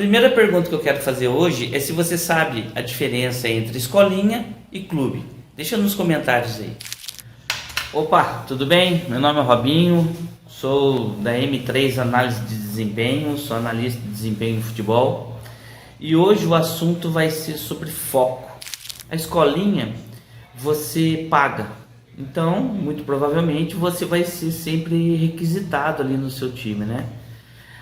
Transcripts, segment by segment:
primeira pergunta que eu quero fazer hoje é se você sabe a diferença entre escolinha e clube. Deixa nos comentários aí. Opa, tudo bem? Meu nome é Robinho, sou da M3 Análise de Desempenho, sou analista de desempenho em futebol. E hoje o assunto vai ser sobre foco. A escolinha você paga, então muito provavelmente você vai ser sempre requisitado ali no seu time, né?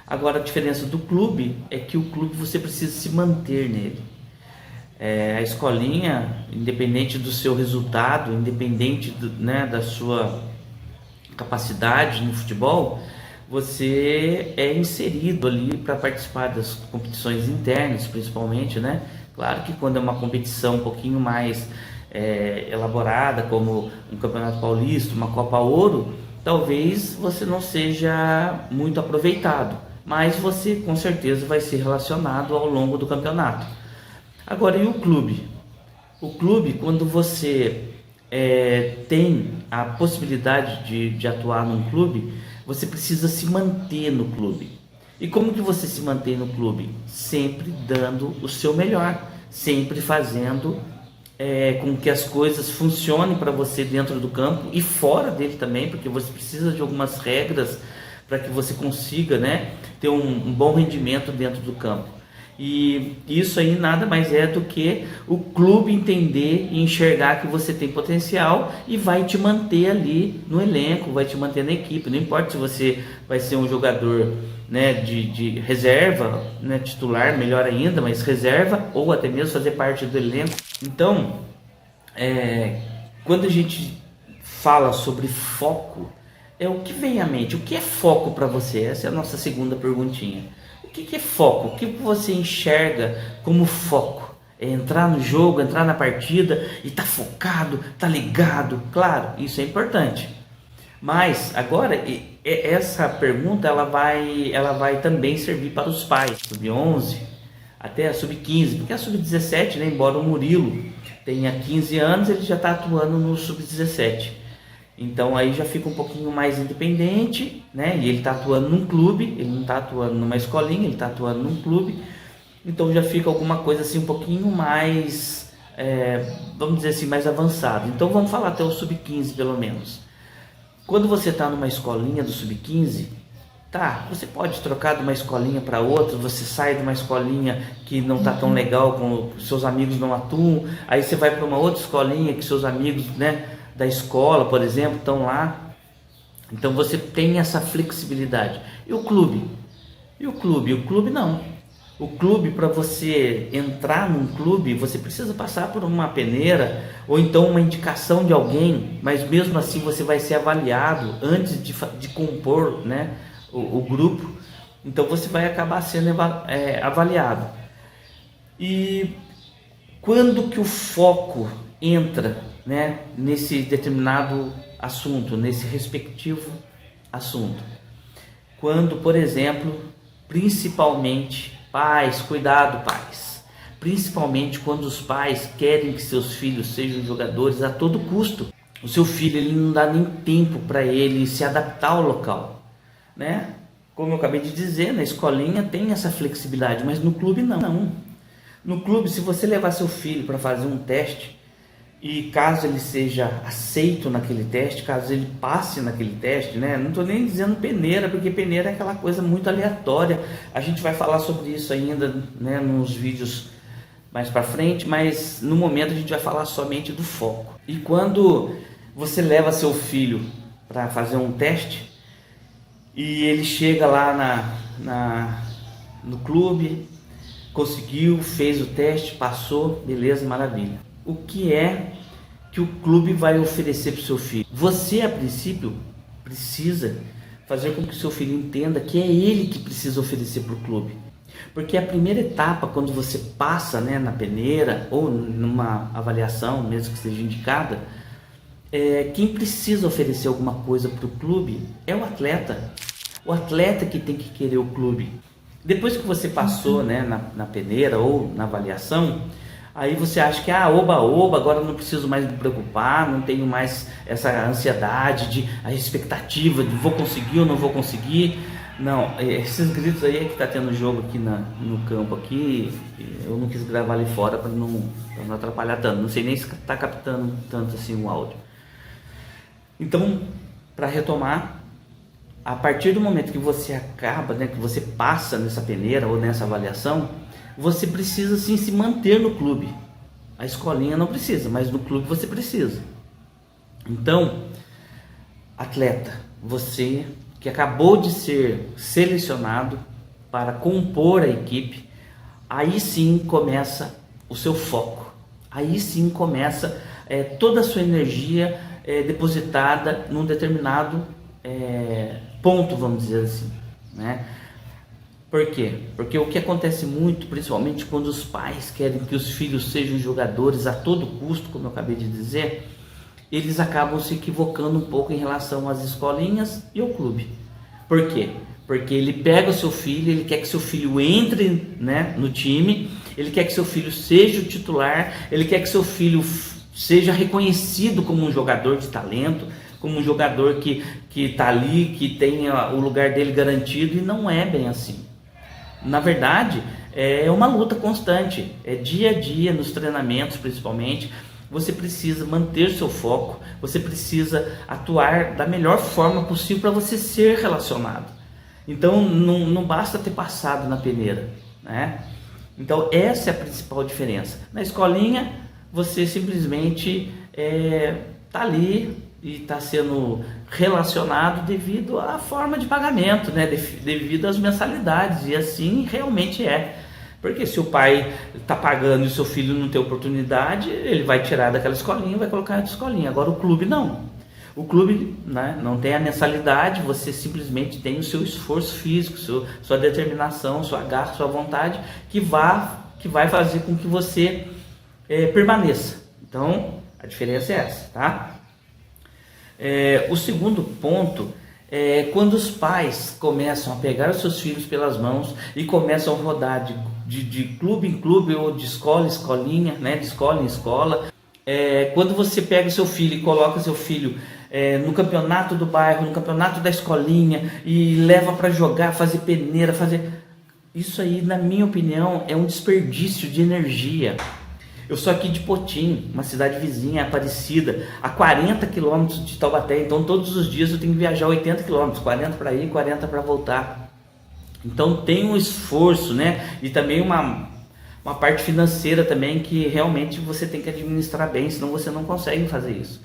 Agora a diferença do clube é que o clube você precisa se manter nele. A escolinha, independente do seu resultado, independente da sua capacidade no futebol, você é inserido ali para participar das competições internas, principalmente, né? Claro que quando é uma competição um pouquinho mais elaborada, como um Campeonato Paulista, uma Copa Ouro, talvez você não seja muito aproveitado, mas você com certeza vai ser relacionado ao longo do campeonato. Agora, e o clube? O clube, quando você tem a possibilidade de atuar num clube, você precisa se manter no clube. E como que você se mantém no clube? Sempre dando o seu melhor, sempre fazendo com que as coisas funcionem para você dentro do campo e fora dele também, porque você precisa de algumas regras para que você consiga, né, ter um bom rendimento dentro do campo. E isso aí nada mais é do que o clube entender e enxergar que você tem potencial e vai te manter ali no elenco, vai te manter na equipe. Não importa se você vai ser um jogador, né, de reserva, né, titular, melhor ainda, mas reserva, ou até mesmo fazer parte do elenco. Então, quando a gente fala sobre foco, o que vem à mente? O que é foco para você? Essa é a nossa segunda perguntinha. O que é foco? O que você enxerga como foco? É entrar no jogo, entrar na partida e tá focado, tá ligado? Claro, isso é importante. Mas agora essa pergunta ela vai também servir para os pais, sub-11 até a sub-15, porque a sub-17, né, embora o Murilo tenha 15 anos, ele já está atuando no sub-17. Então aí já fica um pouquinho mais independente, né? E ele está atuando num clube, ele não está atuando numa escolinha, ele está atuando num clube. Então já fica alguma coisa assim um pouquinho mais, vamos dizer assim, mais avançado. Então vamos falar até o sub-15 pelo menos. Quando você está numa escolinha do sub-15, tá, você pode trocar de uma escolinha para outra, você sai de uma escolinha que não está tão legal, com seus amigos não atuam, aí você vai para uma outra escolinha que seus amigos, né, da escola, por exemplo, estão lá. Então você tem essa flexibilidade. E o clube? O clube não. O clube, para você entrar num clube, você precisa passar por uma peneira ou então uma indicação de alguém, mas mesmo assim você vai ser avaliado antes de compor, né, o grupo. Então você vai acabar sendo avaliado. E quando que o foco entra, né, nesse determinado assunto, nesse respectivo assunto? Quando, por exemplo, principalmente pais, cuidado pais, principalmente quando os pais querem que seus filhos sejam jogadores a todo custo. O seu filho, ele não dá nem tempo para ele se adaptar ao local, né? Como eu acabei de dizer, na escolinha tem essa flexibilidade, mas no clube não. No clube, se você levar seu filho para fazer um teste, e caso ele seja aceito naquele teste, caso ele passe naquele teste, né? Não estou nem dizendo peneira, porque peneira é aquela coisa muito aleatória. A gente vai falar sobre isso ainda, né, nos vídeos mais para frente, mas no momento a gente vai falar somente do foco. E quando você leva seu filho para fazer um teste e ele chega lá no clube, conseguiu, fez o teste, passou, beleza, maravilha. O que é que o clube vai oferecer para o seu filho? Você, a princípio, precisa fazer com que o seu filho entenda que é ele que precisa oferecer para o clube. Porque a primeira etapa, quando você passa, né, na peneira ou numa avaliação, mesmo que seja indicada, quem precisa oferecer alguma coisa para o clube é o atleta. O atleta que tem que querer o clube. Depois que você passou, né, na peneira ou na avaliação, aí você acha que oba, agora não preciso mais me preocupar, não tenho mais essa ansiedade, a expectativa de vou conseguir ou não vou conseguir. Não, esses gritos aí é que tá tendo jogo aqui no campo aqui. Eu não quis gravar ali fora pra não atrapalhar tanto. Não sei nem se tá captando tanto assim o áudio. Então, para retomar, a partir do momento que você acaba, né, que você passa nessa peneira ou nessa avaliação, você precisa sim se manter no clube. A escolinha não precisa, mas no clube você precisa. Então, atleta, você que acabou de ser selecionado para compor a equipe, aí sim começa o seu foco. Aí sim começa toda a sua energia depositada num determinado ponto, vamos dizer assim, né? Por quê? Porque o que acontece muito, principalmente quando os pais querem que os filhos sejam jogadores a todo custo, como eu acabei de dizer, eles acabam se equivocando um pouco em relação às escolinhas e ao clube. Por quê? Porque ele pega o seu filho, ele quer que seu filho entre, né, no time, ele quer que seu filho seja o titular, ele quer que seu filho seja reconhecido como um jogador de talento, como um jogador que está ali, que tenha o lugar dele garantido, e não é bem assim. Na verdade, é uma luta constante, é dia a dia, nos treinamentos principalmente. Você precisa manter seu foco, você precisa atuar da melhor forma possível para você ser relacionado. Então não basta ter passado na peneira, né? Então essa é a principal diferença. Na escolinha você simplesmente está ali e está sendo relacionado devido à forma de pagamento, né? Devido às mensalidades, e assim realmente é. Porque se o pai está pagando e o seu filho não tem oportunidade, ele vai tirar daquela escolinha e vai colocar em outra escolinha. Agora o clube não. O clube, né, não tem a mensalidade, você simplesmente tem o seu esforço físico, sua determinação, sua garra, sua vontade, que vai fazer com que você permaneça. Então, a diferença é essa, tá? O segundo ponto é quando os pais começam a pegar os seus filhos pelas mãos e começam a rodar de clube em clube ou de escola em escolinha, né, de escola em escola. Quando você pega o seu filho e coloca seu filho no campeonato do bairro, no campeonato da escolinha e leva para jogar, fazer peneira, isso aí, na minha opinião, é um desperdício de energia. Eu sou aqui de Potim, uma cidade vizinha, Aparecida, a 40 quilômetros de Taubaté. Então todos os dias eu tenho que viajar 80 quilômetros, 40 para ir, 40 para voltar. Então tem um esforço, né? E também uma parte financeira também, que realmente você tem que administrar bem, senão você não consegue fazer isso.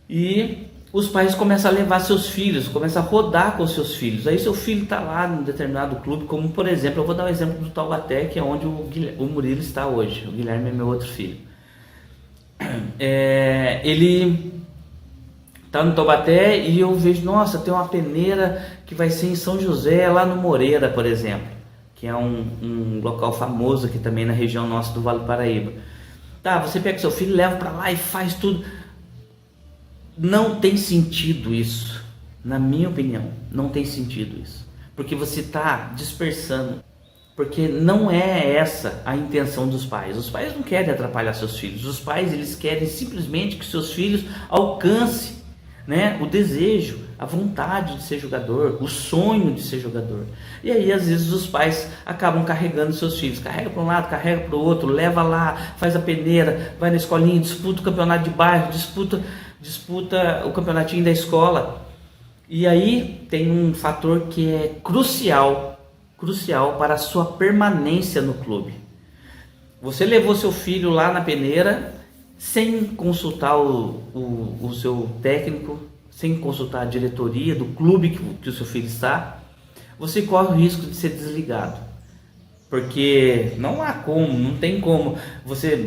E os pais começam a levar seus filhos, começam a rodar com seus filhos. Aí seu filho está lá num determinado clube, como por exemplo, eu vou dar o exemplo do Taubaté, que é onde o Murilo está hoje. O Guilherme é meu outro filho. Ele está no Taubaté e eu vejo, nossa, tem uma peneira que vai ser em São José, lá no Moreira, por exemplo, que é um local famoso aqui também na região nossa do Vale do Paraíba. Tá, você pega seu filho, leva para lá e faz tudo. Não tem sentido isso, na minha opinião, não tem sentido isso, porque você está dispersando, porque não é essa a intenção dos pais. Os pais não querem atrapalhar seus filhos, os pais eles querem simplesmente que seus filhos alcancem, né, o desejo, a vontade de ser jogador, o sonho de ser jogador. E aí às vezes os pais acabam carregando seus filhos, carrega para um lado, carrega para o outro, leva lá, faz a peneira, vai na escolinha, disputa o campeonato de bairro, disputa o campeonatinho da escola. E aí tem um fator que é crucial para a sua permanência no clube. Você levou seu filho lá na peneira sem consultar o seu técnico, sem consultar a diretoria do clube que o seu filho está, você corre o risco de ser desligado. Porque não tem como.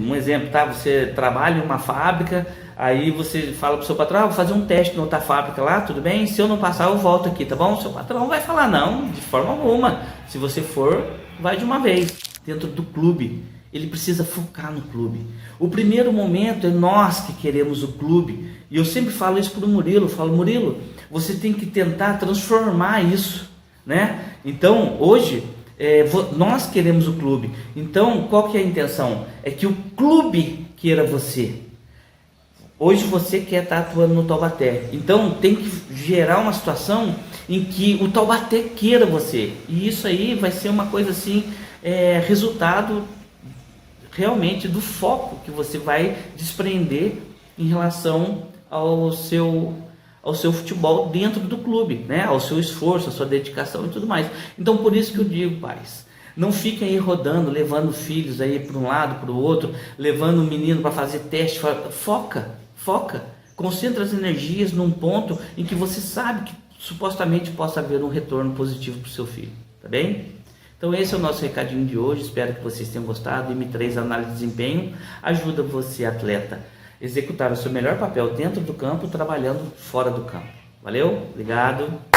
Um exemplo, tá? Você trabalha em uma fábrica, aí você fala pro seu patrão, vou fazer um teste na outra fábrica lá, tudo bem? Se eu não passar, eu volto aqui, tá bom? O seu patrão vai falar, não, de forma alguma. Se você for, vai de uma vez. Dentro do clube, ele precisa focar no clube. O primeiro momento é nós que queremos o clube. E eu sempre falo isso pro Murilo, Murilo, você tem que tentar transformar isso, né? Então, hoje, nós queremos o clube. Então, qual que é a intenção? É que o clube queira você. Hoje você quer estar atuando no Taubaté, então tem que gerar uma situação em que o Taubaté queira você, e isso aí vai ser uma coisa assim, resultado realmente do foco que você vai desprender em relação ao seu futebol dentro do clube, né? Ao seu esforço, à sua dedicação e tudo mais. Então por isso que eu digo, pais, não fiquem aí rodando, levando filhos aí para um lado, para o outro, levando o menino para fazer teste. Foca, concentra as energias num ponto em que você sabe que supostamente possa haver um retorno positivo para o seu filho, tá bem? Então esse é o nosso recadinho de hoje, espero que vocês tenham gostado. M3 Análise de Desempenho ajuda você, atleta, a executar o seu melhor papel dentro do campo, trabalhando fora do campo. Valeu? Obrigado!